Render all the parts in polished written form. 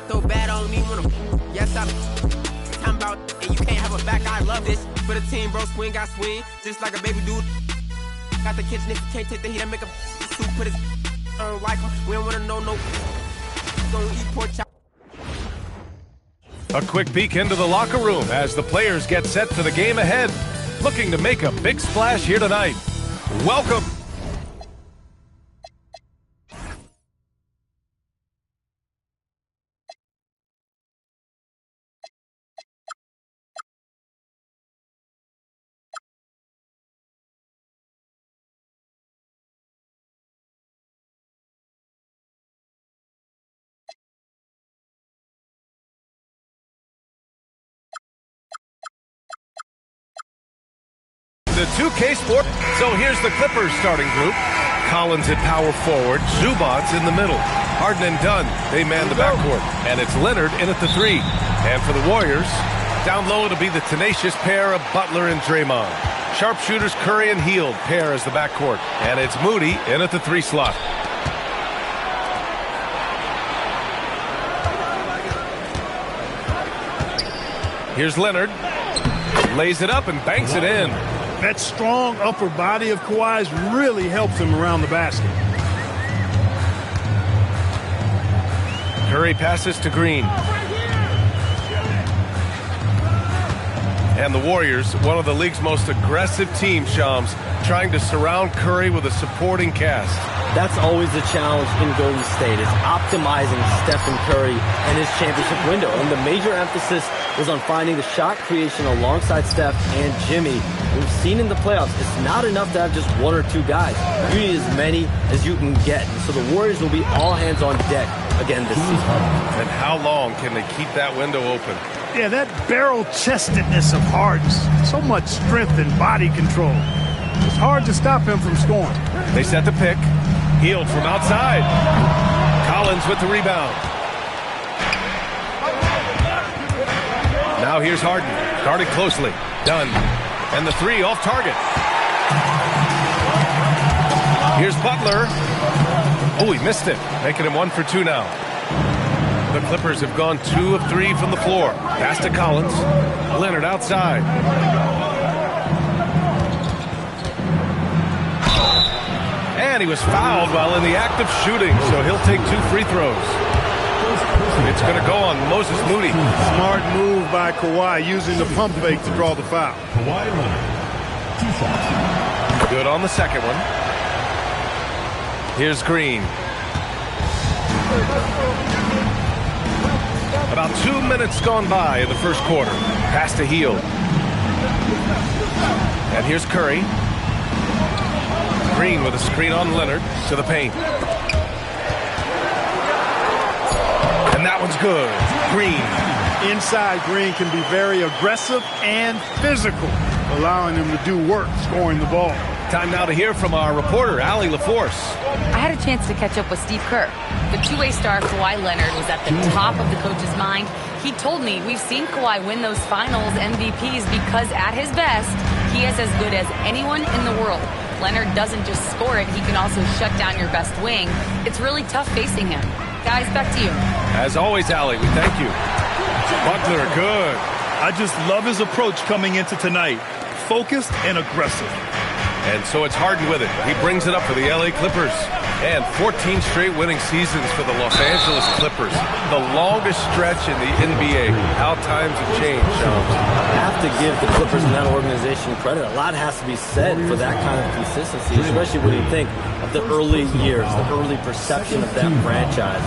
So bad on me when I'm, yes, I'm talking about, and you can't have a back. I love this for the team, bro. Swing, I swing, just like a baby dude. Got the kitchen if you can't take the heat, I make a soup, put his like him. We don't wanna know no. Don't eat pork chop. A quick peek into the locker room as the players get set for the game ahead. Looking to make a big splash here tonight. Welcome. The 2K Sport. So here's the Clippers starting group. Collins at power forward. Zubac's in the middle. Harden and Dunn, they man the backcourt. And it's Leonard in at the 3. And for the Warriors, down low it'll be the tenacious pair of Butler and Draymond. Sharpshooters Curry and Hield pair as the backcourt. And it's Moody in at the 3 slot. Here's Leonard. Lays it up and banks it in. That strong upper body of Kawhi's really helps him around the basket. Curry passes to Green. And the Warriors, one of the league's most aggressive teams, Shams, trying to surround Curry with a supporting cast. That's always the challenge in Golden State, is optimizing Stephen Curry and his championship window. And the major emphasis is on finding the shot creation alongside Steph and Jimmy. We've seen in the playoffs, it's not enough to have just 1 or 2 guys. You need as many as you can get. So the Warriors will be all hands on deck again this season. And how long can they keep that window open? Yeah, that barrel-chestedness of Harden's, so much strength and body control. It's hard to stop him from scoring. They set the pick. Hield from outside. Collins with the rebound. Now here's Harden. Guarded closely. Dunn. And the 3 off target. Here's Butler. Oh, he missed it. Making him 1 for 2 now. The Clippers have gone 2 of 3 from the floor. Pass to Collins. Leonard outside. And he was fouled while in the act of shooting, so he'll take 2 free throws. It's going to go on Moses Moody. Smart move by Kawhi, using the pump fake to draw the foul. Kawhi Leonard, 2 shots. Good on the second one. Here's Green. About 2 minutes gone by in the first quarter. Pass to Hield. And here's Curry. Green with a screen on Leonard to the paint. And that one's good. Green. Inside, Green can be very aggressive and physical, allowing him to do work scoring the ball. Time now to hear from our reporter, Allie LaForce. I had a chance to catch up with Steve Kerr. The two-way star Kawhi Leonard was at the top of the coach's mind. He told me we've seen Kawhi win those finals MVPs because at his best, he is as good as anyone in the world. Leonard doesn't just score it, he can also shut down your best wing. It's really tough facing him. Guys, back to you. As always, Allie, we thank you. Butler, good. I just love his approach coming into tonight. Focused and aggressive. And so it's Harden with it. He brings it up for the LA Clippers. And 14 straight winning seasons for the Los Angeles Clippers. The longest stretch in the NBA. How times have changed, Sean. I have to give the Clippers and that organization credit. A lot has to be said for that kind of consistency, especially when you think of the early years, the early perception of that franchise.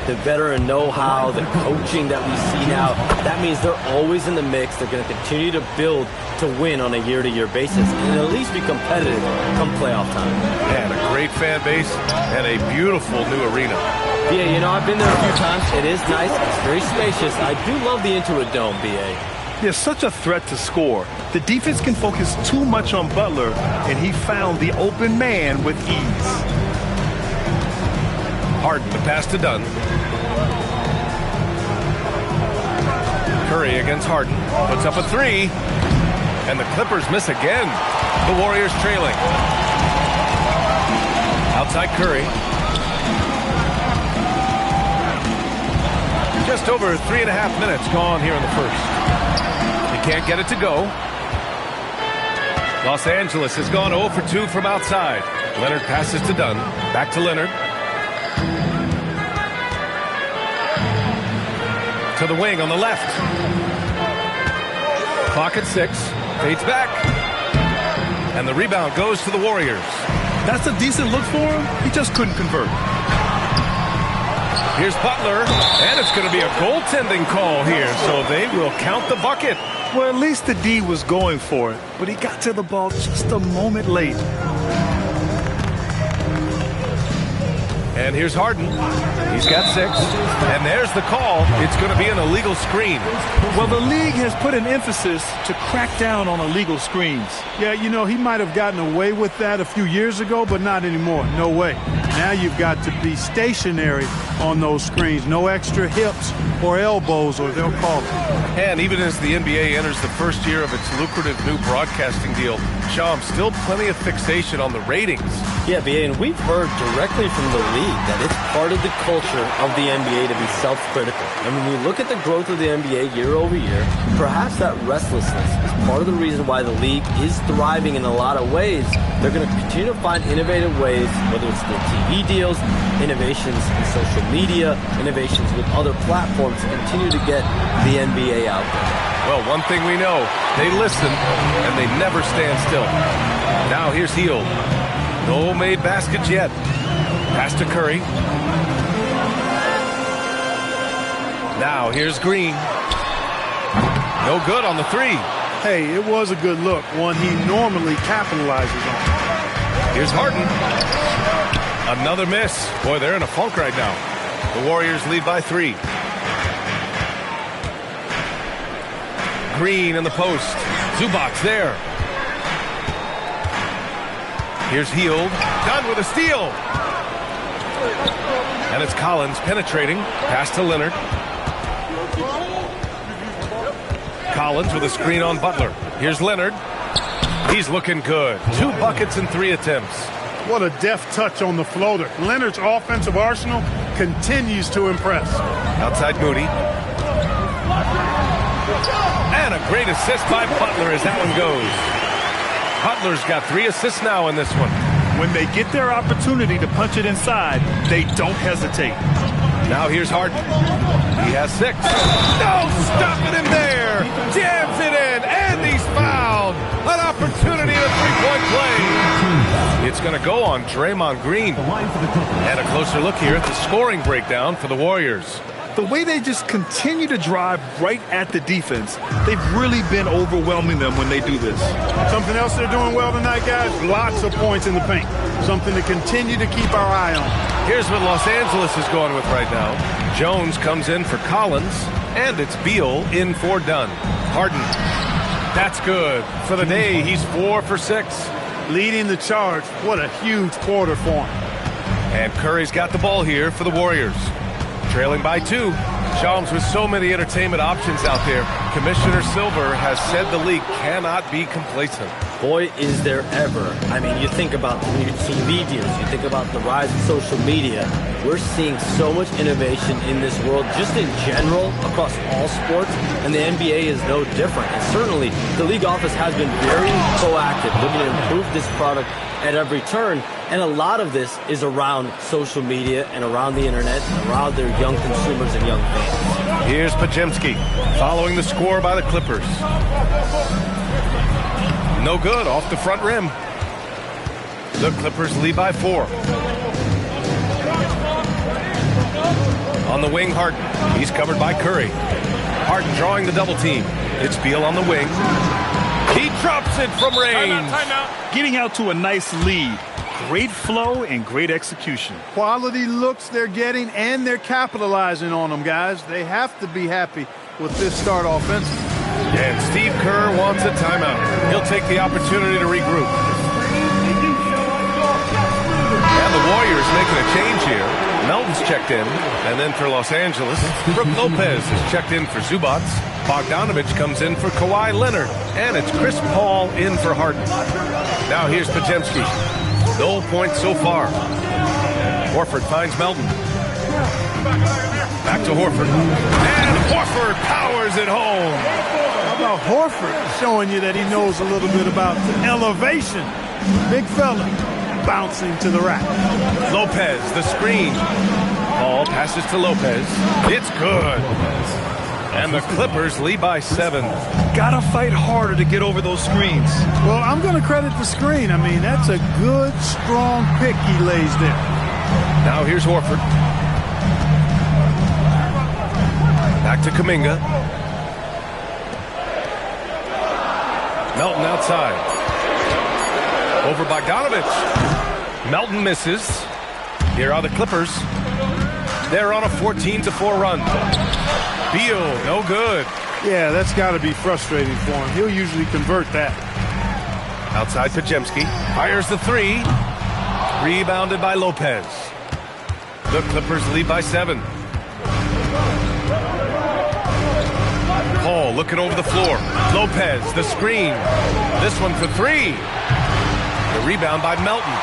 The veteran know-how, the coaching that we see now, that means they're always in the mix. They're going to continue to build to win on a year-to-year basis and at least be competitive come playoff time. And a great fan base and a beautiful new arena. BA, you know, I've been there a few times. It is nice. It's very spacious. I do love the Intuit Dome, BA. They're such a threat to score. The defense can focus too much on Butler, and he found the open man with ease. Harden, the pass to Dunn. Curry against Harden. Puts up a 3. And the Clippers miss again. The Warriors trailing. Outside Curry. Just Just over 3.5 minutes gone here in the first. He can't get it to go. Los Angeles has gone 0 for 2 from outside. Leonard passes to Dunn. Back to Leonard. To the wing on the left. Clock at 6. Fades back. And the rebound goes to the Warriors. That's a decent look for him. He just couldn't convert. Here's Butler, and it's going to be a goaltending call here, so they will count the bucket. Well, at least the D was going for it, but he got to the ball just a moment late. And here's Harden. He's got 6. And there's the call. It's going to be an illegal screen. Well, the league has put an emphasis to crack down on illegal screens. Yeah, you know, he might have gotten away with that a few years ago, but not anymore. No way. Now you've got to be stationary on those screens. No extra hips or elbows, or they'll call it. And even as the NBA enters the first year of its lucrative new broadcasting deal, Sham, still plenty of fixation on the ratings. Yeah, BA, and we've heard directly from the league that it's part of the culture of the NBA to be self-critical. And when we look at the growth of the NBA year over year, perhaps that restlessness is part of the reason why the league is thriving in a lot of ways. They're going to continue to find innovative ways, whether it's the TV deals, innovations in social media, innovations with other platforms to continue to get the NBA out there. Well, one thing we know, they listen and they never stand still. Now here's Hield. No made baskets yet. Pass to Curry. Now here's Green. No good on the 3. Hey, it was a good look, one he normally capitalizes on. Here's Harden. Another miss. Boy, they're in a funk right now. The Warriors lead by 3. Green in the post. Zubac there. Here's Hield. Done with a steal. And it's Collins penetrating. Pass to Leonard. Collins with a screen on Butler. Here's Leonard. He's looking good. 2 buckets in 3 attempts. What a deft touch on the floater. Leonard's offensive arsenal continues to impress. Outside Moody. And a great assist by Butler as that one goes. Butler's got 3 assists now in this one. When they get their opportunity to punch it inside, they don't hesitate. Now here's Harden. He has 6. No, stopping him there. Jams it in, and he's fouled. An opportunity to 3-point play. It's going to go on Draymond Green. And a closer look here at the scoring breakdown for the Warriors. The way they just continue to drive right at the defense, they've really been overwhelming them when they do this. Something else they're doing well tonight, guys, lots of points in the paint. Something to continue to keep our eye on. Here's what Los Angeles is going with right now. Jones comes in for Collins, and it's Beal in for Dunn. Harden. That's good. For the day, he's 4 for 6. Leading the charge. What a huge quarter for him. And Curry's got the ball here for the Warriors. Trailing by 2. Shams, with so many entertainment options out there, Commissioner Silver has said the league cannot be complacent. Boy, is there ever. I mean, you think about the new TV deals, you think about the rise of social media. We're seeing so much innovation in this world, just in general, across all sports, and the NBA is no different. And certainly, the league office has been very proactive, looking to improve this product at every turn. And a lot of this is around social media and around the internet and around their young consumers and young fans. Here's Podziemski following the score by the Clippers. No good off the front rim. The Clippers lead by 4. On the wing, Harden. He's covered by Curry. Harden drawing the double team. It's Beal on the wing. He drops it from range. Timeout. Getting out to a nice lead. Great flow and great execution. Quality looks they're getting, and they're capitalizing on them, guys. They have to be happy with this start offensively. And Steve Kerr wants a timeout. He'll take the opportunity to regroup. And the Warriors making a change here. Melton's checked in. And then for Los Angeles, Brook Lopez is checked in for Zubac. Bogdanovich comes in for Kawhi Leonard. And it's Chris Paul in for Harden. Now here's Podziemski. No points so far. Horford finds Melton. Back to Horford. And Horford powers it home. How about Horford showing you that he knows a little bit about elevation? Big fella bouncing to the rack. Lopez, the screen. Ball passes to Lopez. It's good. And the Clippers lead by 7. Gotta fight harder to get over those screens. Well, I'm going to credit the screen. I mean, that's a good, strong pick he lays there. Now here's Horford. Back to Kuminga. Melton outside. Over Bogdanovich. Melton misses. Here are the Clippers. They're on a 14-4 run. Beal, no good. Yeah, that's got to be frustrating for him. He'll usually convert that. Outside Pajemski. Fires the 3. Rebounded by Lopez. The Clippers lead by 7. Paul looking over the floor. Lopez, the screen. This one for 3. The rebound by Melton.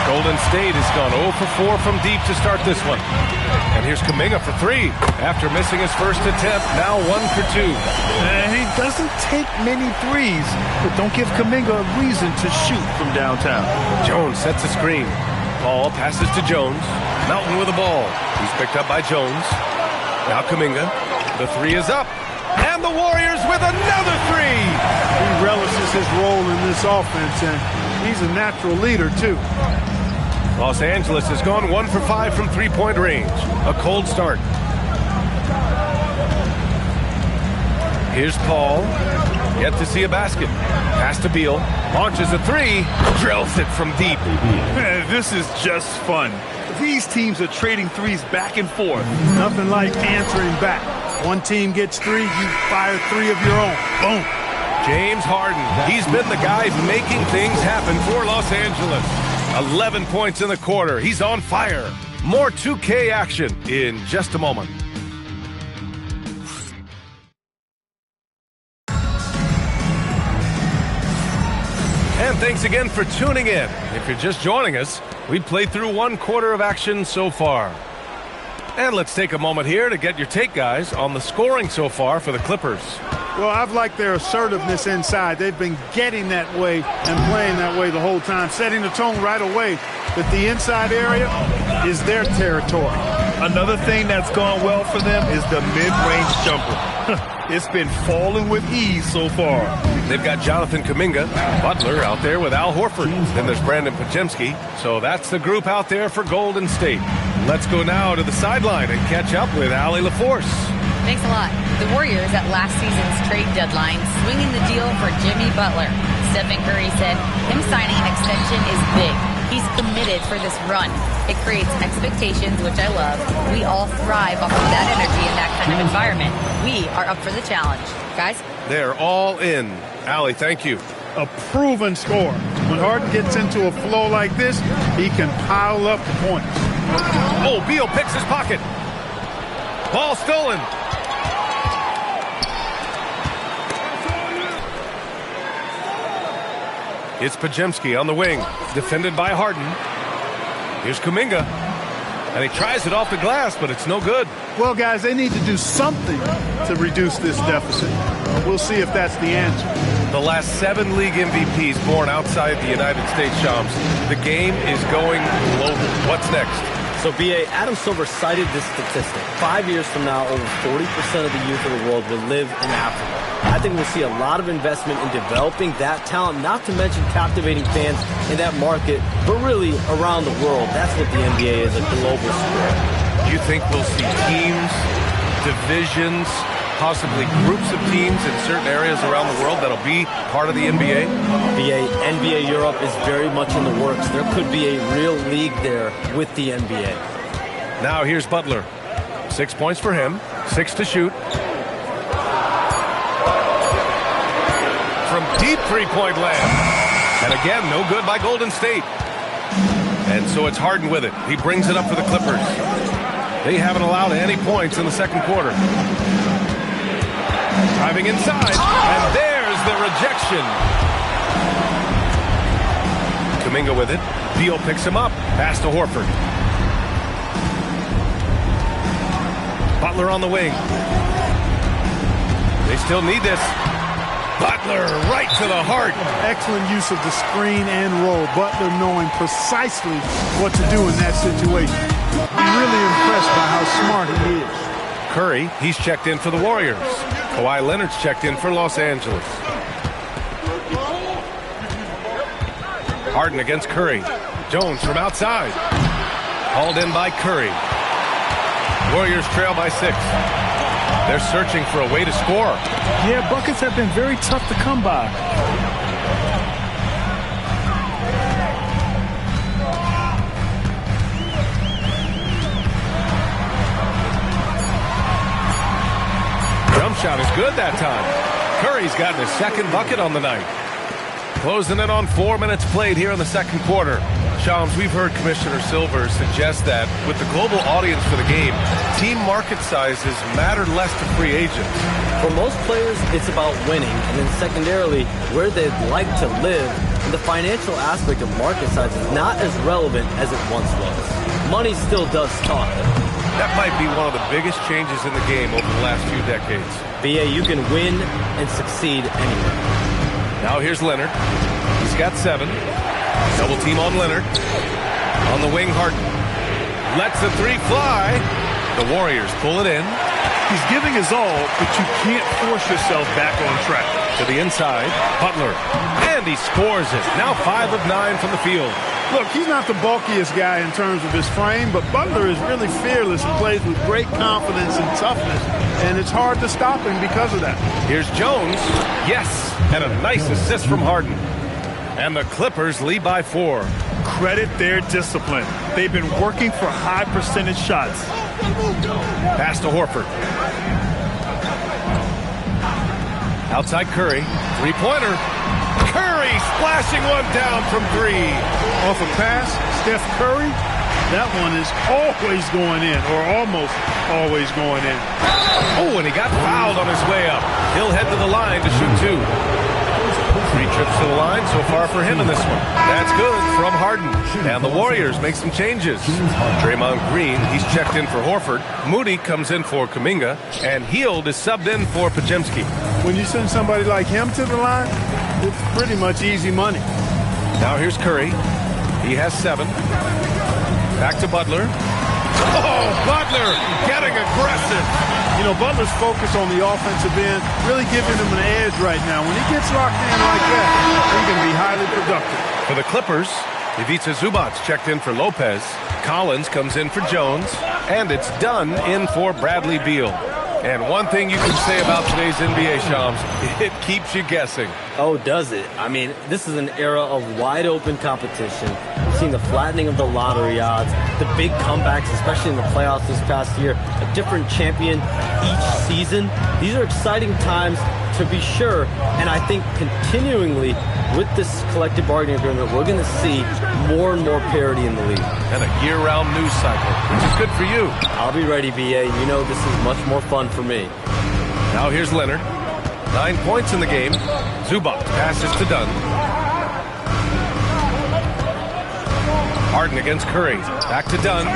Golden State has gone 0 for 4 from deep to start this one. And here's Kuminga for 3. After missing his first attempt, now 1 for 2. He doesn't take many threes, but don't give Kuminga a reason to shoot from downtown. Jones sets a screen. Ball passes to Jones. Melton with the ball. He's picked up by Jones. Now Kuminga. The 3 is up. And the Warriors with another 3. He relishes his role in this offense, and he's a natural leader, too. Los Angeles has gone 1 for 5 from three-point range. A cold start. Here's Paul. Yet to see a basket. Pass to Beal. Launches a 3. Drills it from deep. This is just fun. These teams are trading threes back and forth. Nothing like answering back. One team gets 3, you fire 3 of your own. Boom. James Harden. He's been the guy making things happen for Los Angeles. 11 points in the quarter. He's on fire. More 2K action in just a moment. And thanks again for tuning in. If you're just joining us, we played through 1 quarter of action so far. And let's take a moment here to get your take, guys, on the scoring so far for the Clippers. Well, I've liked their assertiveness inside. They've been getting that way and playing that way the whole time, setting the tone right away that the inside area is their territory. Another thing that's gone well for them is the mid-range jumper. It's been falling with ease so far. They've got Jonathan Kuminga, Butler out there with Al Horford. Then there's Brandon Pajemski. So that's the group out there for Golden State. Let's go now to the sideline and catch up with Allie LaForce. Thanks a lot. The Warriors at last season's trade deadline swinging the deal for Jimmy Butler. Stephen Curry said him signing an extension is big. He's committed for this run. It creates expectations, which I love. We all thrive off of that energy in that kind of environment. We are up for the challenge. Guys? They're all in. Allie, thank you. A proven scorer. When Harden gets into a flow like this, he can pile up the points. Oh, Beal picks his pocket. Ball stolen. It's Pajemski on the wing, defended by Harden. Here's Kuminga. And he tries it off the glass, but it's no good. Well, guys, they need to do something to reduce this deficit. We'll see if that's the answer. The last 7 league MVPs born outside the United States, Shams. The game is going global. What's next? So, B.A., Adam Silver cited this statistic. 5 years from now, over 40% of the youth of the world will live in Africa. I think we'll see a lot of investment in developing that talent, not to mention captivating fans in that market, but really around the world. That's what the NBA is, a global sport. Do you think we'll see teams, divisions, possibly groups of teams in certain areas around the world that'll be part of the NBA? NBA Europe is very much in the works. There could be a real league there with the NBA. Now here's Butler. 6 points for him, 6 to shoot. From deep three-point land. And again, no good by Golden State. And so it's Harden with it. He brings it up for the Clippers. They haven't allowed any points in the second quarter. Driving inside, and there's the rejection. Kuminga with it. Beal picks him up. Pass to Horford. Butler on the wing. They still need this. Butler right to the heart. Excellent use of the screen and roll. Butler knowing precisely what to do in that situation. I'm really impressed by how smart he is. Curry, he's checked in for the Warriors. Kawhi Leonard's checked in for Los Angeles. Harden against Curry. Jones from outside. Hauled in by Curry. Warriors trail by 6. They're searching for a way to score. Yeah, buckets have been very tough to come by. Jump shot is good that time. Curry's gotten his second bucket on the night. Closing in on 4 minutes played here in the second quarter. Shams, we've heard Commissioner Silver suggest that with the global audience for the game, team market sizes matter less to free agents. For most players, it's about winning, and then secondarily, where they'd like to live. And the financial aspect of market size is not as relevant as it once was. Money still does talk, though. That might be one of the biggest changes in the game over the last few decades. BA, you can win and succeed anywhere. Now here's Leonard. He's got 7. Double team on Leonard. On the wing, Harden. Lets the 3 fly. The Warriors pull it in. He's giving his all, but you can't force yourself back on track. To the inside, Butler. And he scores it. Now 5 of 9 from the field. Look, he's not the bulkiest guy in terms of his frame, but Butler is really fearless and plays with great confidence and toughness, and it's hard to stop him because of that. Here's Jones. Yes, and a nice assist from Harden. And the Clippers lead by 4. Credit their discipline. They've been working for high percentage shots. Pass to Horford. Outside Curry. 3-pointer. Curry splashing one down from 3. Off a pass, Steph Curry, that one is always going in, or almost always going in. Oh, and he got fouled on his way up. He'll head to the line to shoot 2. 3 trips to the line so far for him in this one. That's good from Harden. And the Warriors make some changes. Draymond Green, he's checked in for Horford. Moody comes in for Kuminga. And Hield is subbed in for Podziemski. When you send somebody like him to the line, it's pretty much easy money. Now here's Curry. He has 7. Back to Butler. Oh, Butler getting aggressive. You know, Butler's focus on the offensive end really giving him an edge right now. When he gets locked in like that, he can be highly productive. For the Clippers, Ivica Zubac checked in for Lopez. Collins comes in for Jones. And it's done in for Bradley Beal. And one thing you can say about today's NBA, Shams, it keeps you guessing. Oh, does it? I mean, this is an era of wide-open competition. We've seen the flattening of the lottery odds, the big comebacks, especially in the playoffs this past year, a different champion each season. These are exciting times to be sure, and I think continuingly with this collective bargaining agreement, we're going to see more and more parity in the league. And a year-round news cycle, which is good for you. I'll be ready, BA. You know this is much more fun for me. Now here's Leonard. 9 points in the game. Zubac passes to Dunn. Harden against Curry. Back to Dunn.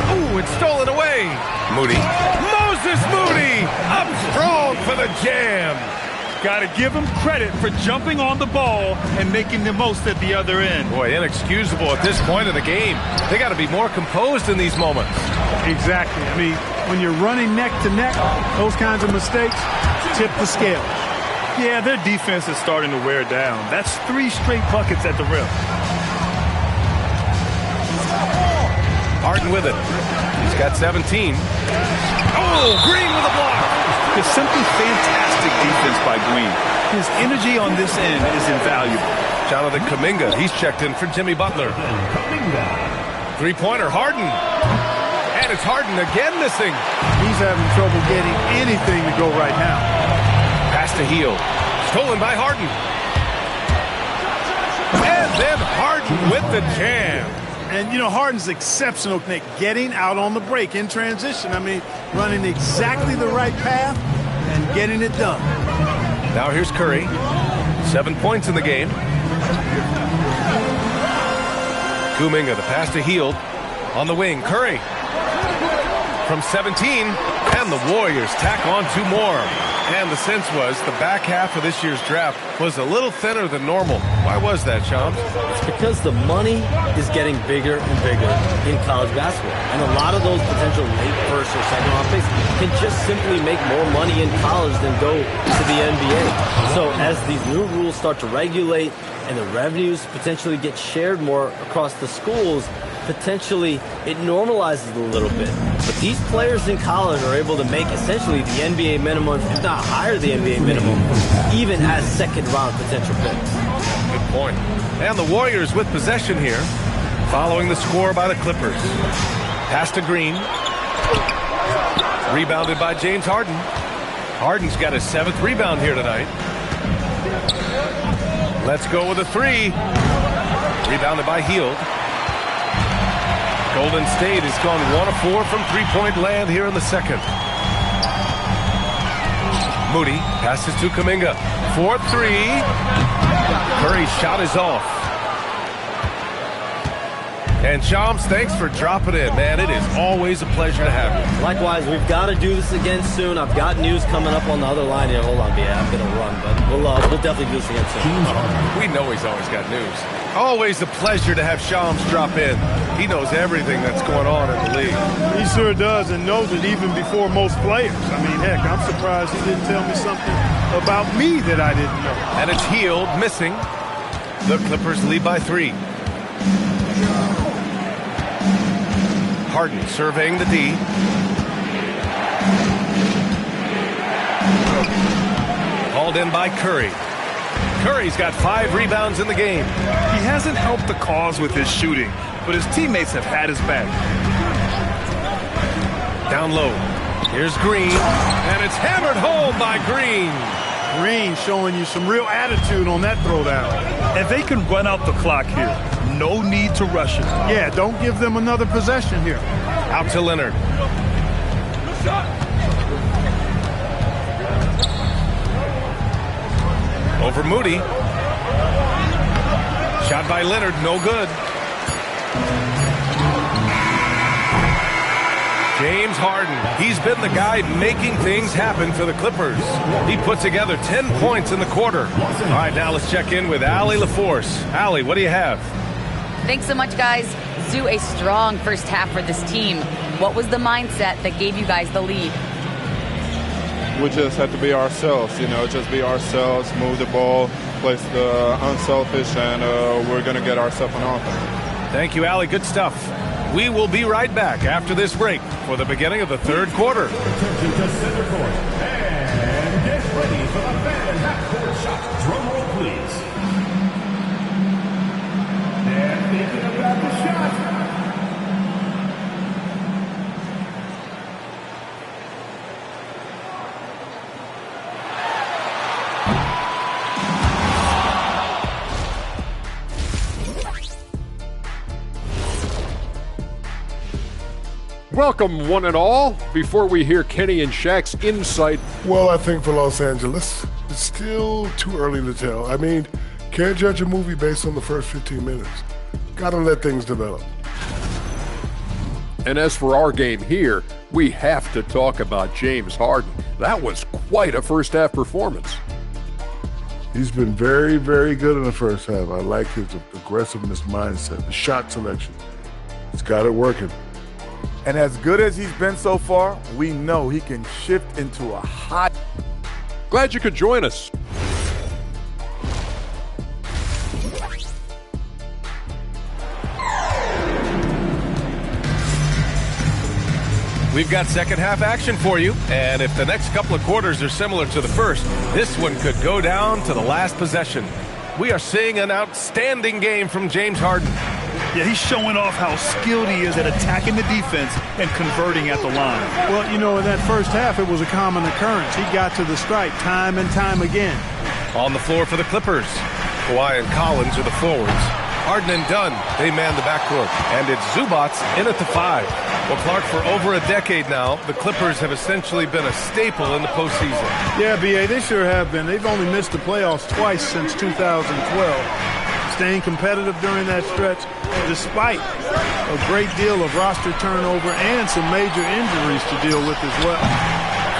Oh, it's stolen away. Moody. Moses Moody up strong for the jam. Got to give him credit for jumping on the ball and making the most at the other end. Boy, inexcusable at this point of the game. They got to be more composed in these moments. Exactly. I mean, when you're running neck to neck, those kinds of mistakes tip the scale. Yeah, their defense is starting to wear down. That's 3 straight buckets at the rim. Harden with it. He's got 17. Oh, Green with a block. It's simply fantastic defense by Green. His energy on this end is invaluable. Jonathan Kuminga, he's checked in for Jimmy Butler. 3-pointer, Harden. And it's Harden again missing. He's having trouble getting anything to go right now. Pass to Hield. Stolen by Harden. And then Harden with the jam. And, you know, Harden's exceptional at getting out on the break in transition. I mean, running exactly the right path and getting it done. Now here's Curry. 7 points in the game. Kuminga, the pass to Hield. On the wing, Curry. from 17, and the Warriors tack on 2 more. And the sense was the back half of this year's draft was a little thinner than normal. Why was that, Shams? It's because the money is getting bigger and bigger in college basketball. And a lot of those potential late first or second round picks can just simply make more money in college than go to the NBA. So as these new rules start to regulate and the revenues potentially get shared more across the schools, potentially it normalizes a little bit. But these players in college are able to make essentially the NBA minimum, if not higher the NBA minimum, even as second-round potential picks. Good point. And the Warriors with possession here, following the score by the Clippers. Pass to Green. Rebounded by James Harden. Harden's got his 7th rebound here tonight. Let's go with a 3. Rebounded by Hield. Golden State has gone 1 of 4 from three-point land here in the second. Moody passes to Kuminga. 4-3. Curry's shot is off. And Shams, thanks for dropping in, man. It is always a pleasure to have you. Likewise, we've got to do this again soon. I've got news coming up on the other line here. Hold on, BA. I'm going to run, but we'll definitely do this again soon. We know he's always got news. Always a pleasure to have Shams drop in. He knows everything that's going on in the league. He sure does, and knows it even before most players. I mean, heck, I'm surprised he didn't tell me something about me that I didn't know. And it's Hield missing. The Clippers lead by 3. Harden surveying the D. Hauled in by Curry. Curry's got 5 rebounds in the game. He hasn't helped the cause with his shooting, but his teammates have had his back. Down low. Here's Green, and it's hammered home by Green. Green showing you some real attitude on that throwdown. And they can run out the clock here. No need to rush it. Yeah, don't give them another possession here. Out to Leonard. Over Moody. Shot by Leonard, no good. James Harden, he's been the guy making things happen for the Clippers. He put together 10 points in the quarter. All right, now let's check in with Allie LaForce. Allie, what do you have? Thanks so much, guys. Zoo, a strong first half for this team. What was the mindset that gave you guys the lead? We just have to be ourselves, just be ourselves, move the ball, play the unselfish, and we're going to get ourselves an offense. Thank you, Allie. Good stuff. We will be right back after this break for the beginning of the third quarter. Attention to center court. And get ready for the fan half-court shot. Drum roll, please. And thinking about the shot. Welcome, one and all. Before we hear Kenny and Shaq's insight. Well, I think for Los Angeles, it's still too early to tell. I mean, can't judge a movie based on the first 15 minutes. Gotta let things develop. And as for our game here, we have to talk about James Harden. That was quite a first-half performance. He's been very, very good in the first half. I like his aggressiveness mindset, the shot selection. He's got it working. And as good as he's been so far, we know he can shift into a hot. Glad you could join us. We've got second half action for you, and if the next couple of quarters are similar to the first, this one could go down to the last possession. We are seeing an outstanding game from James Harden. Yeah, he's showing off how skilled he is at attacking the defense and converting at the line. Well, in that first half, it was a common occurrence. He got to the stripe time and time again. On the floor for the Clippers, Kawhi and Collins are the forwards. Harden and Dunn, they man the backcourt. And it's Zubats in at the 5. Well, Clark, for over a decade now, the Clippers have essentially been a staple in the postseason. Yeah, B.A., they sure have been. They've only missed the playoffs twice since 2012. staying competitive during that stretch, despite a great deal of roster turnover and some major injuries to deal with as well.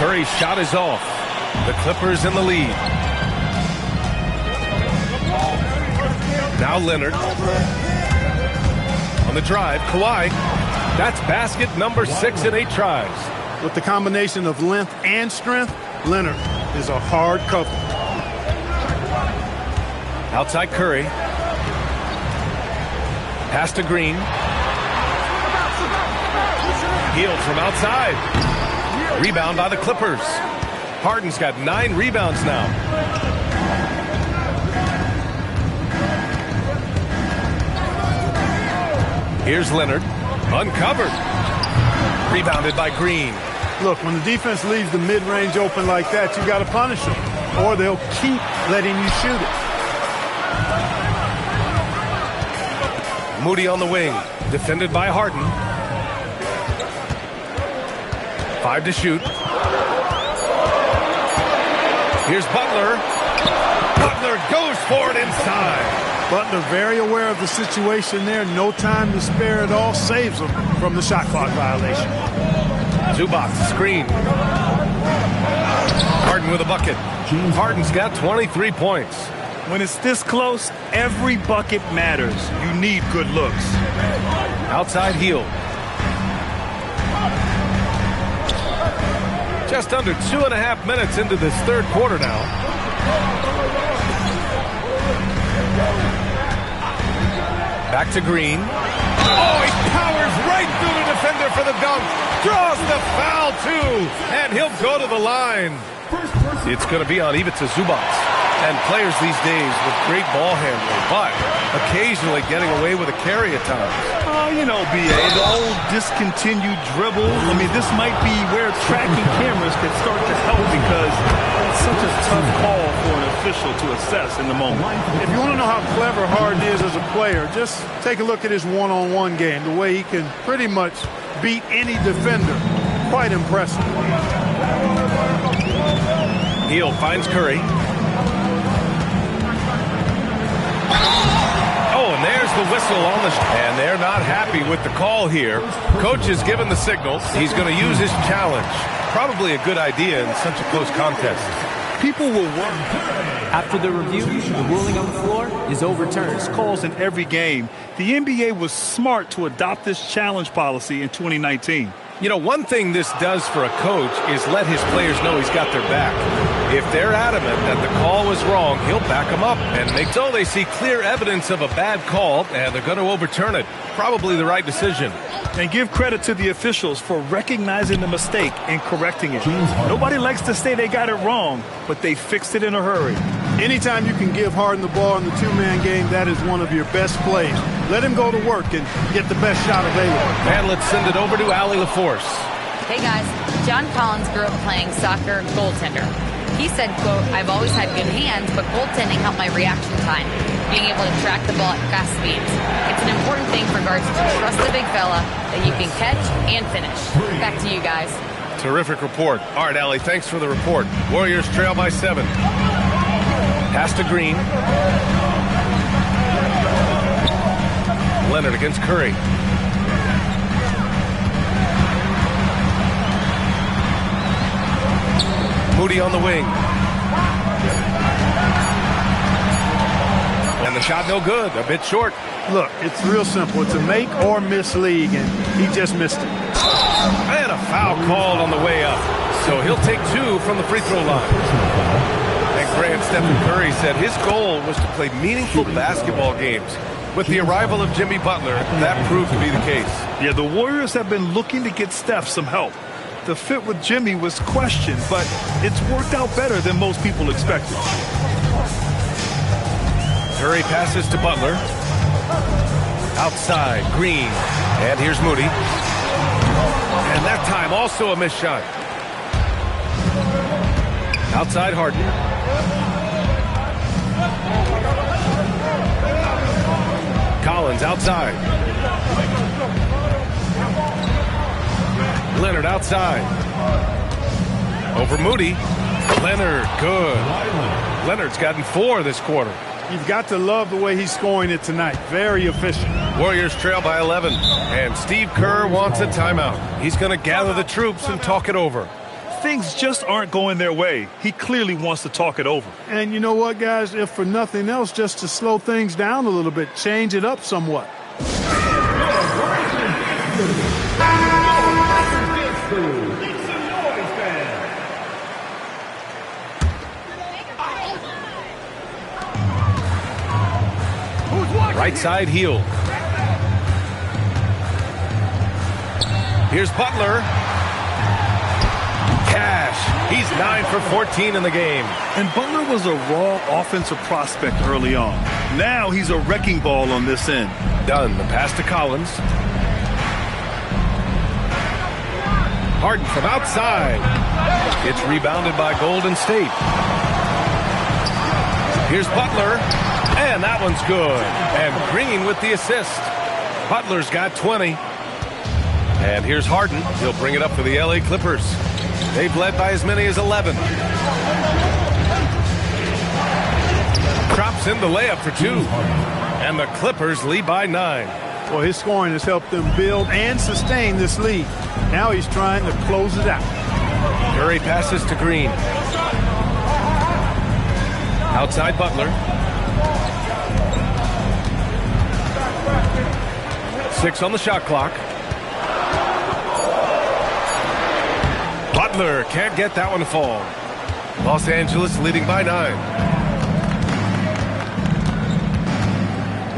Curry's shot is off. The Clippers in the lead. Now Leonard. On the drive, Kawhi. That's basket number 6 in 8 tries. With the combination of length and strength, Leonard is a hard cover. Outside Curry. Pass to Green. Hield from outside. Rebound by the Clippers. Harden's got 9 rebounds now. Here's Leonard. Uncovered. Rebounded by Green. Look, when the defense leaves the mid-range open like that, you got to punish them, or they'll keep letting you shoot it. Moody on the wing. Defended by Harden. 5 to shoot. Here's Butler. Butler goes for it inside. Butler very aware of the situation there. No time to spare at all. Saves him from the shot clock violation. Zubac screen. Harden with a bucket. Harden's got 23 points. When it's this close, every bucket matters. You need good looks. Outside Hield. Just under 2.5 minutes into this third quarter now. Back to Green. Oh, he powers right through the defender for the dunk. Draws the foul, too. And he'll go to the line. It's going to be on Ivica Zubac. And players these days with great ball handling, but occasionally getting away with a carry at times. Oh, you know, B.A., the old discontinued dribble. I mean, this might be where tracking cameras could start to help because it's such a tough call for an official to assess in the moment. If you want to know how clever Harden is as a player, just take a look at his one-on-one game, the way he can pretty much beat any defender. Quite impressive. Hield finds Curry. Oh, and there's the whistle on the and they're not happy with the call here. Coach has given the signal. He's going to use his challenge. Probably a good idea in such a close contest. People will work. After the review, the ruling on the floor is overturned. Calls in every game. The NBA was smart to adopt this challenge policy in 2019. You know, one thing this does for a coach is let his players know he's got their back. If they're adamant that the call was wrong, he'll back them up and make so they see clear evidence of a bad call, and they're going to overturn it. Probably the right decision. And give credit to the officials for recognizing the mistake and correcting it. Nobody likes to say they got it wrong, but they fixed it in a hurry. Anytime you can give Harden the ball in the two-man game, that is one of your best plays. Let him go to work and get the best shot available. And let's send it over to Allie LaForce. Hey guys, John Collins grew up playing soccer goaltender. He said, quote, "I've always had good hands, but goaltending helped my reaction time, being able to track the ball at fast speeds. It's an important thing for guards to trust the big fella that you can catch and finish." Back to you guys. Terrific report. All right, Allie, thanks for the report. Warriors trail by 7. Pass to Green. Leonard against Curry. Moody on the wing. And the shot no good, a bit short. Look, it's real simple. It's a make or miss league, and he just missed it. And a foul called on the way up. So he'll take 2 from the free throw line. And Grant Stephen Curry said his goal was to play meaningful basketball games. With the arrival of Jimmy Butler, that proved to be the case. Yeah, the Warriors have been looking to get Steph some help. The fit with Jimmy was questioned, but it's worked out better than most people expected. Curry passes to Butler. Outside, Green. And here's Moody. And that time also a missed shot. Outside Harden. Collins outside. Leonard outside. Over Moody. Leonard, good. Leonard's gotten 4 this quarter. You've got to love the way he's scoring it tonight. Very efficient. Warriors trail by 11, and Steve Kerr wants a timeout. He's going to gather the troops and talk it over. Things just aren't going their way. He clearly wants to talk it over. And you know what, guys? If for nothing else, just to slow things down a little bit, change it up somewhat. Right side heel. Here's Butler. Cash. He's 9 for 14 in the game. And Butler was a raw offensive prospect early on. Now he's a wrecking ball on this end. Dunn, the pass to Collins. Harden from outside. It's rebounded by Golden State. Here's Butler. And that one's good. And Green with the assist. Butler's got 20. And here's Harden. He'll bring it up for the LA Clippers. They've led by as many as 11. Drops in the layup for 2. And the Clippers lead by 9. Well, his scoring has helped them build and sustain this lead. Now he's trying to close it out. Curry passes to Green. Outside Butler. 6 on the shot clock. Butler can't get that one to fall. Los Angeles leading by 9.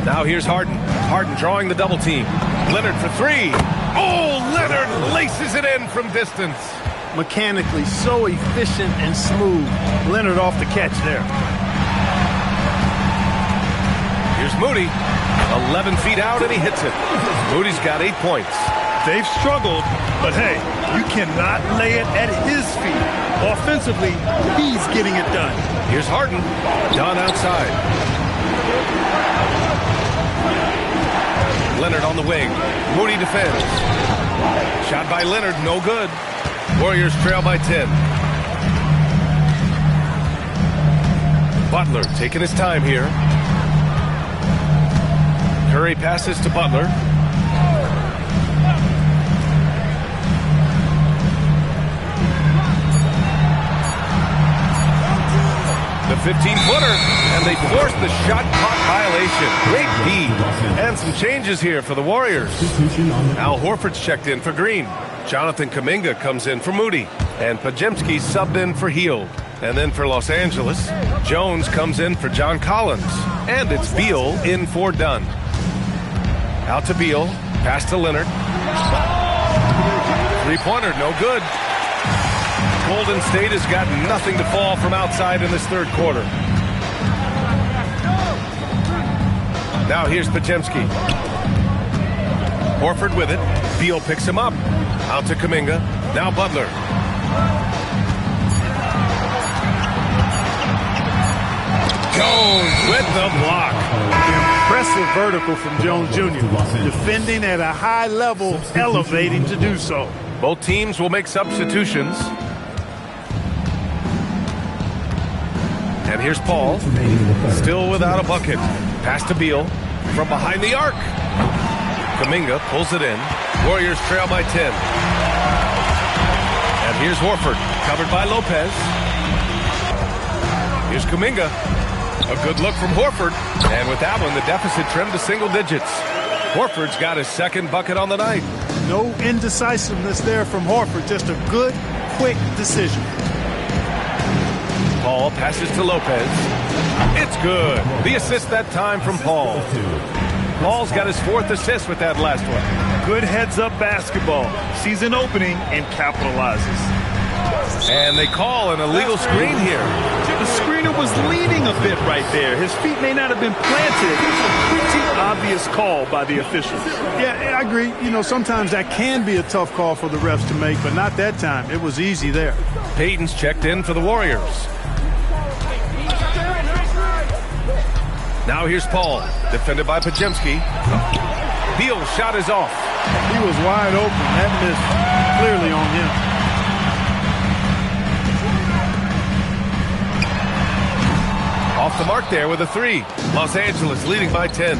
Now here's Harden. Harden drawing the double team. Leonard for 3. Oh, Leonard laces it in from distance. Mechanically so efficient and smooth. Leonard off the catch there. Here's Moody. 11 feet out and he hits it. Moody's got 8 points. They've struggled, but hey, you cannot lay it at his feet. Offensively, he's getting it done. Here's Harden. Dunn outside. Leonard on the wing. Moody defends. Shot by Leonard, no good. Warriors trail by 10. Butler taking his time here. Curry passes to Butler. The 15-footer, and they force the shot clock violation. Great D. And some changes here for the Warriors. Al Horford's checked in for Green. Jonathan Kuminga comes in for Moody. And Pajemski subbed in for Hield. And then for Los Angeles, Jones comes in for John Collins. And it's Beal in for Dunn. Out to Beal. Pass to Leonard. Three-pointer, no good. Golden State has got nothing to fall from outside in this third quarter. Now here's Pajemski. Horford with it. Beal picks him up. Out to Kuminga. Now Butler. Jones with the block. Impressive vertical from Jones Jr. Defending at a high level, elevating to do so. Both teams will make substitutions. And here's Paul. Still without a bucket. Pass to Beal. From behind the arc. Kuminga pulls it in. Warriors trail by 10. And here's Horford. Covered by Lopez. Here's Kuminga. A good look from Horford. And with that one, the deficit trimmed to single digits. Horford's got his second bucket on the night. No indecisiveness there from Horford. Just a good, quick decision. Paul passes to Lopez. It's good. The assist that time from Paul. Paul's got his 4th assist with that last one. Good heads-up basketball. Sees an opening and capitalizes. And they call an illegal screen here. The screener was leaning a bit right there. His feet may not have been planted. Pretty obvious call by the officials. Yeah, I agree. You know, sometimes that can be a tough call for the refs to make, but not that time. It was easy there. Payton's checked in for the Warriors. Now here's Paul, defended by Pajemski. Beal's shot is off. He was wide open. That missed clearly on him. off the mark there with a 3. Los Angeles leading by 10.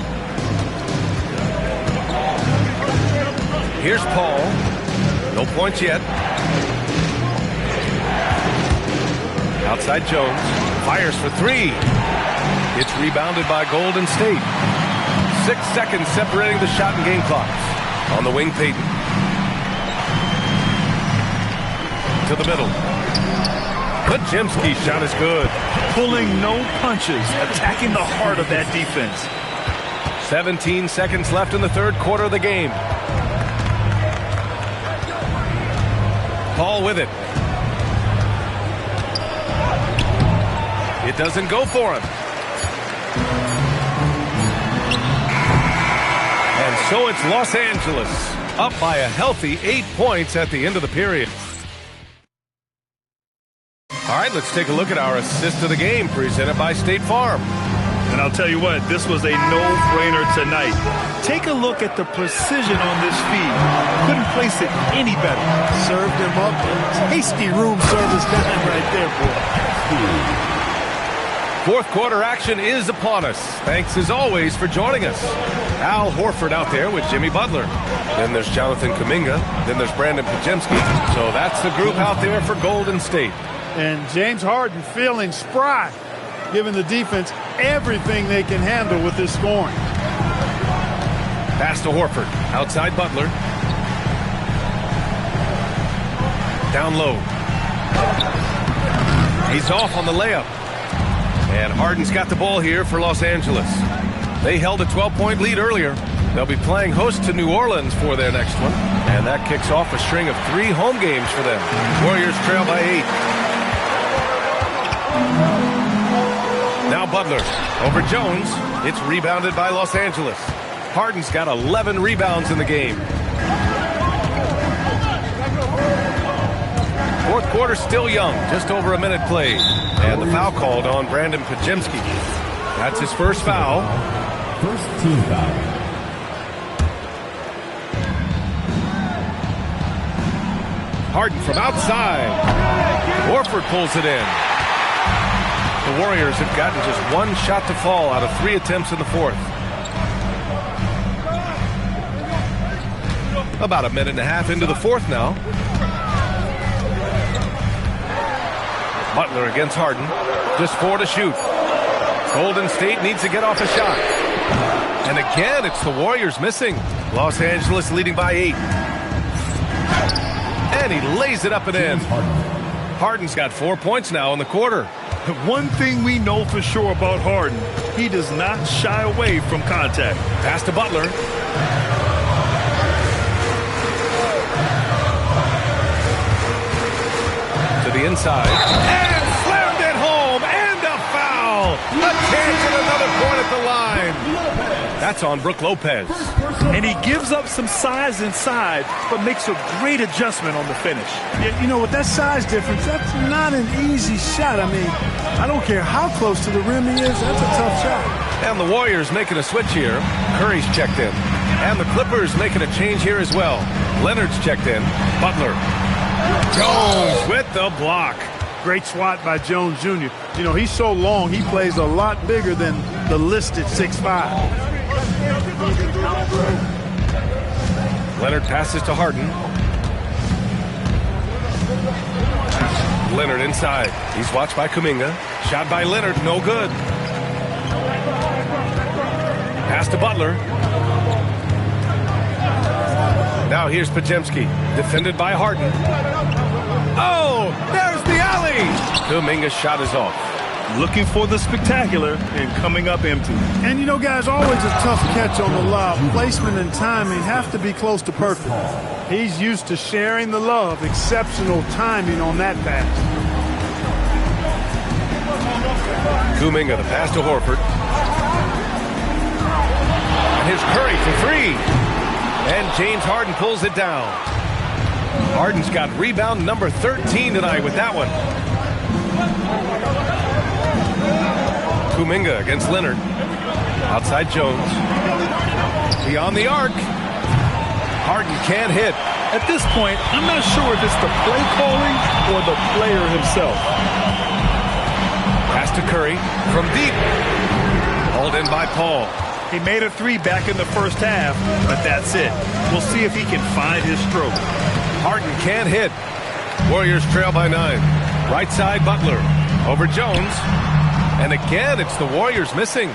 Here's Paul. No points yet. Outside Jones. Fires for 3. It's rebounded by Golden State. 6 seconds separating the shot and game clocks. On the wing, Payton. To the middle. Pajemski's shot is good. Pulling no punches, attacking the heart of that defense. 17 seconds left in the third quarter of the game. Paul with it. It doesn't go for him. And so it's Los Angeles, up by a healthy 8 points at the end of the period. All right, let's take a look at our assist of the game presented by State Farm. And I'll tell you what, this was a no-brainer tonight. Take a look at the precision on this feed. Couldn't place it any better. Served him up. Tasty room service time right there, boy. Fourth quarter action is upon us. Thanks as always for joining us. Al Horford out there with Jimmy Butler. Then there's Jonathan Kuminga. Then there's Brandon Pajemski. So that's the group out there for Golden State. And James Harden feeling spry, giving the defense everything they can handle with this scoring. Pass to Horford. Outside Butler. Down low. He's off on the layup. And Harden's got the ball here for Los Angeles. They held a 12-point lead earlier. They'll be playing host to New Orleans for their next one. And that kicks off a string of 3 home games for them. Warriors trail by 8. Now Butler over Jones. It's rebounded by Los Angeles. Harden's got 11 rebounds in the game. Fourth quarter still young, just over a minute played. And the foul called on Brandon Pajemski. That's his first foul. First team foul. Harden from outside. Horford pulls it in. The Warriors have gotten just 1 shot to fall out of 3 attempts in the fourth. About a minute and a half into the fourth now. Butler against Harden. Just 4 to shoot. Golden State needs to get off a shot. And again, it's the Warriors missing. Los Angeles leading by 8. And he lays it up and in. Harden's got 4 points now in the quarter. One thing we know for sure about Harden, he does not shy away from contact. Pass to Butler. To the inside. And slammed it home. And a foul. A chance at another point at the line. That's on Brook Lopez. And he gives up some size inside, but makes a great adjustment on the finish. Yeah, you know, with that size difference, that's not an easy shot. I mean, I don't care how close to the rim he is, that's a tough shot. And the Warriors making a switch here. Curry's checked in. And the Clippers making a change here as well. Leonard's checked in. Butler. Jones with the block. Great swat by Jones Jr. You know, he's so long, he plays a lot bigger than the listed 6'5". Leonard passes to Harden. Leonard inside. He's watched by Kuminga. Shot by Leonard, no good. Pass to Butler. Now here's Pajemski. Defended by Harden. Oh, there's the alley. Kuminga's shot is off. Looking for the spectacular and coming up empty. And you know, guys, always a tough catch on the lob. Placement and timing have to be close to perfect. He's used to sharing the love. Exceptional timing on that pass. Kuminga, the pass to Horford. And here's Curry for 3. And James Harden pulls it down. Harden's got rebound number 13 tonight with that one. Kuminga against Leonard. Outside Jones. Beyond the arc. Harden can't hit. At this point, I'm not sure if it's the play calling or the player himself. Pass to Curry from deep. Hauled in by Paul. He made a three back in the first half, but that's it. We'll see if he can find his stroke. Harden can't hit. Warriors trail by 9. Right side, Butler. Over Jones. And again, it's the Warriors missing.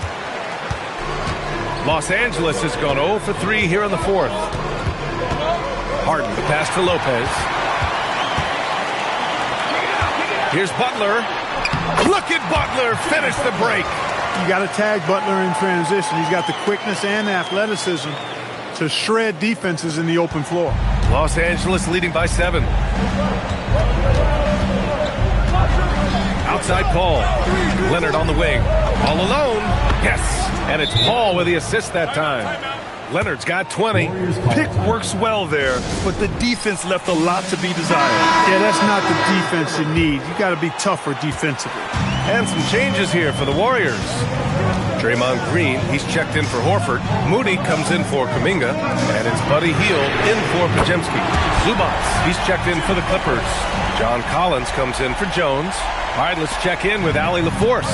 Los Angeles has gone 0 for 3 here in the fourth. Harden, the pass to Lopez. Here's Butler. Look at Butler finish the break. You got to tag Butler in transition. He's got the quickness and athleticism to shred defenses in the open floor. Los Angeles leading by 7. Outside Paul. Leonard on the wing. All alone. Yes. And it's Paul with the assist that time. Leonard's got 20. Pick works well there, but the defense left a lot to be desired. Yeah, that's not the defense you need. You got to be tougher defensively. And some changes here for the Warriors. Draymond Green, he's checked in for Horford. Moody comes in for Kuminga. And it's Buddy Hield in for Podziemski. Zubac, he's checked in for the Clippers. John Collins comes in for Jones. All right, let's check in with Allie LaForce.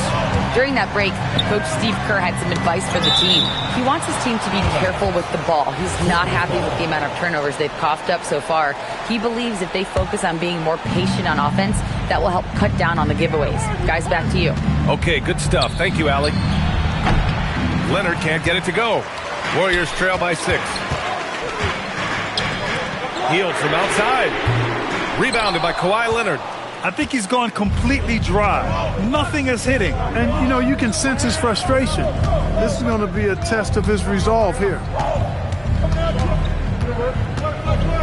During that break, Coach Steve Kerr had some advice for the team. He wants his team to be careful with the ball. He's not happy with the amount of turnovers they've coughed up so far. He believes if they focus on being more patient on offense, that will help cut down on the giveaways. Guys, back to you. Okay, good stuff. Thank you, Allie. Leonard can't get it to go. Warriors trail by 6. Hield from outside. Rebounded by Kawhi Leonard. I think he's gone completely dry. Nothing is hitting. And, you know, you can sense his frustration. This is going to be a test of his resolve here.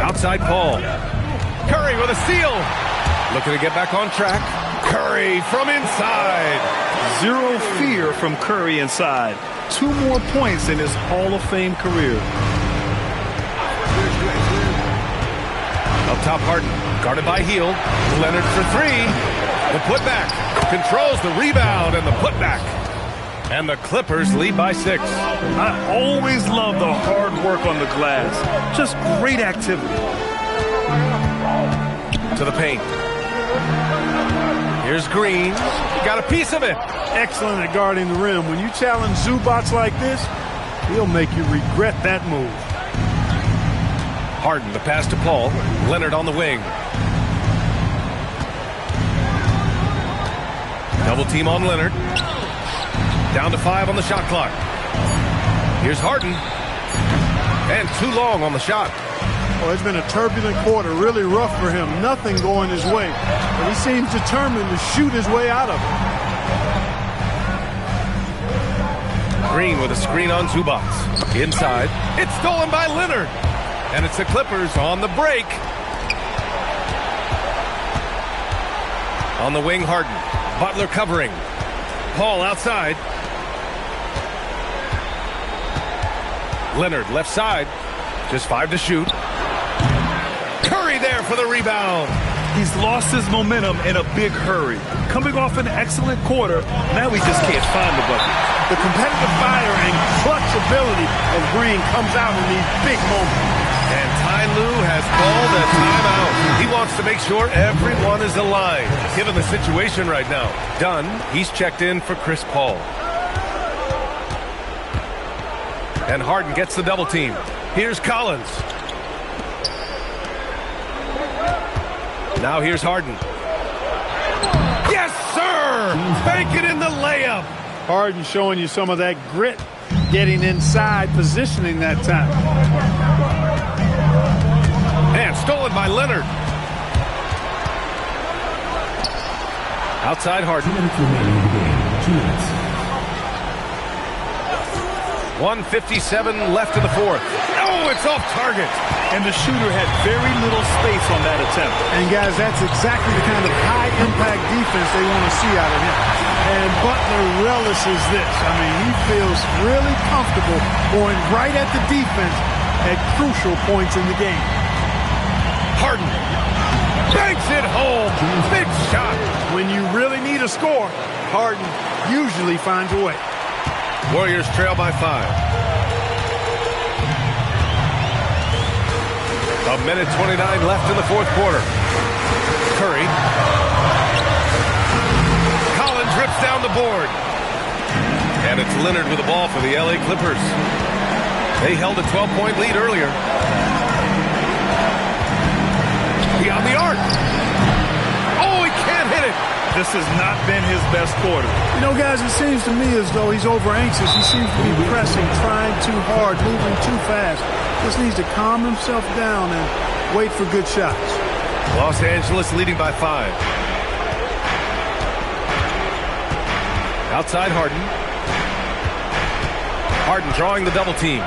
Outside Paul. Curry with a steal. Looking to get back on track. Curry from inside. Zero fear from Curry inside. 2 more points in his Hall of Fame career. Up top, Harden. Guarded by Hield. Leonard for 3. The putback. Controls the rebound and the putback. And the Clippers lead by 6. I always love the hard work on the glass. Just great activity. To the paint. Here's Green. Got a piece of it. Excellent at guarding the rim. When you challenge Zubac like this, he'll make you regret that move. Harden, the pass to Paul. Leonard on the wing. Double team on Leonard. Down to 5 on the shot clock. Here's Harden. And too long on the shot. Well, it's been a turbulent quarter, really rough for him. Nothing going his way. But he seems determined to shoot his way out of it. Green with a screen on Zubac. Inside. It's stolen by Leonard. And it's the Clippers on the break. On the wing, Harden. Butler covering. Paul outside. Leonard left side. Just 5 to shoot. Curry there for the rebound. He's lost his momentum in a big hurry. Coming off an excellent quarter, now he just can't find the bucket. The competitive fire and clutch ability of Green comes out in these big moments. And Ty Lue has called a timeout. He wants to make sure everyone is aligned, given the situation right now. Dunn, he's checked in for Chris Paul. And Harden gets the double team. Here's Collins. Now here's Harden. Yes, sir! Bank it in the layup. Harden showing you some of that grit, getting inside, positioning that time. And stolen by Leonard. Outside Harden. 1:57 left in the fourth. Oh, it's off target. And the shooter had very little space on that attempt. And guys, that's exactly the kind of high-impact defense they want to see out of him. And Butler relishes this. I mean, he feels really comfortable going right at the defense at crucial points in the game. Harden banks it home. Big shot. When you really need a score, Harden usually finds a way. Warriors trail by 5. A minute 29 left in the fourth quarter. Curry. Collins rips down the board. And it's Leonard with the ball for the LA Clippers. They held a 12-point lead earlier. Beyond the arc. Oh, he can't hit it. This has not been his best quarter. You know, guys, it seems to me as though he's over-anxious. He seems to be pressing, trying too hard, moving too fast. Just needs to calm himself down and wait for good shots. Los Angeles leading by 5. Outside Harden. Harden drawing the double team.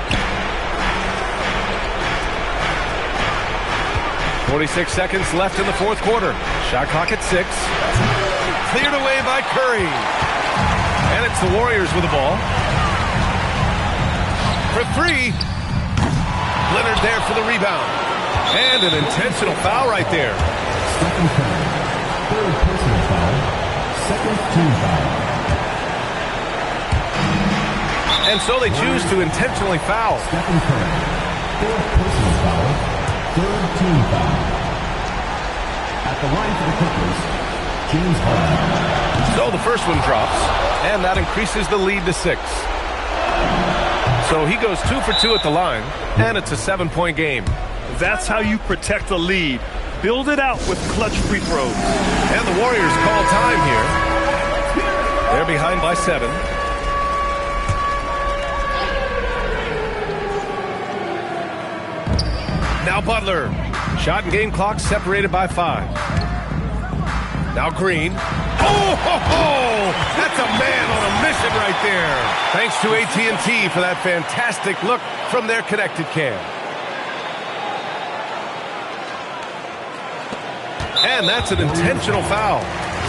46 seconds left in the fourth quarter. Shot clock at 6. Cleared away by Curry. And it's the Warriors with the ball. For 3. Leonard there for the rebound. And an intentional foul right there. Second foul. Third personal foul. Second team foul. And so they choose to intentionally foul. Second foul. Fourth personal foul. Third team foul. At the line for the Clippers, James Harden. So the first one drops, and that increases the lead to 6. So he goes 2 for 2 at the line, and it's a 7-point game. That's how you protect a lead. Build it out with clutch free throws. And the Warriors call time here. They're behind by 7. Now Butler. Shot and game clock separated by 5. Now Green. Oh, ho, ho! That's a man on a mission right there. Thanks to AT&T for that fantastic look from their connected cam. And that's an intentional foul.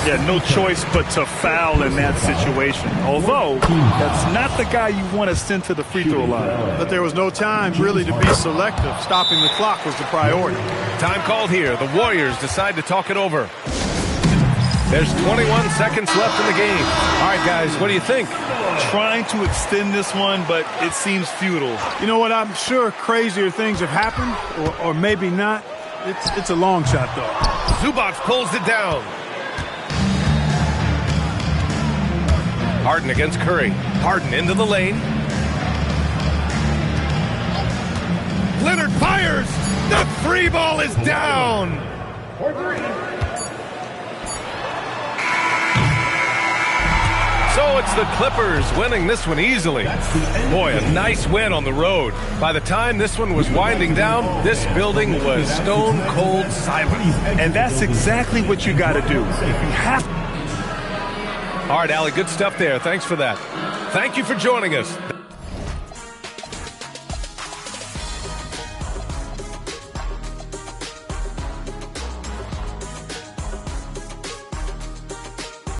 Yeah, no choice but to foul in that situation. Although, that's not the guy you want to send to the free throw line. But there was no time really to be selective. Stopping the clock was the priority. Time called here. The Warriors decide to talk it over. There's 21 seconds left in the game. All right, guys, what do you think? Trying to extend this one, but it seems futile. You know what? I'm sure crazier things have happened, or maybe not. It's a long shot, though. Zubac pulls it down. Harden against Curry. Harden into the lane. Leonard fires. The 3 ball is down. So it's the Clippers winning this one easily. Boy, a nice win on the road. By the time this one was winding down, this building was stone cold silent. And that's exactly what you got to do. You have to. All right, Allie, good stuff there. Thanks for that. Thank you for joining us.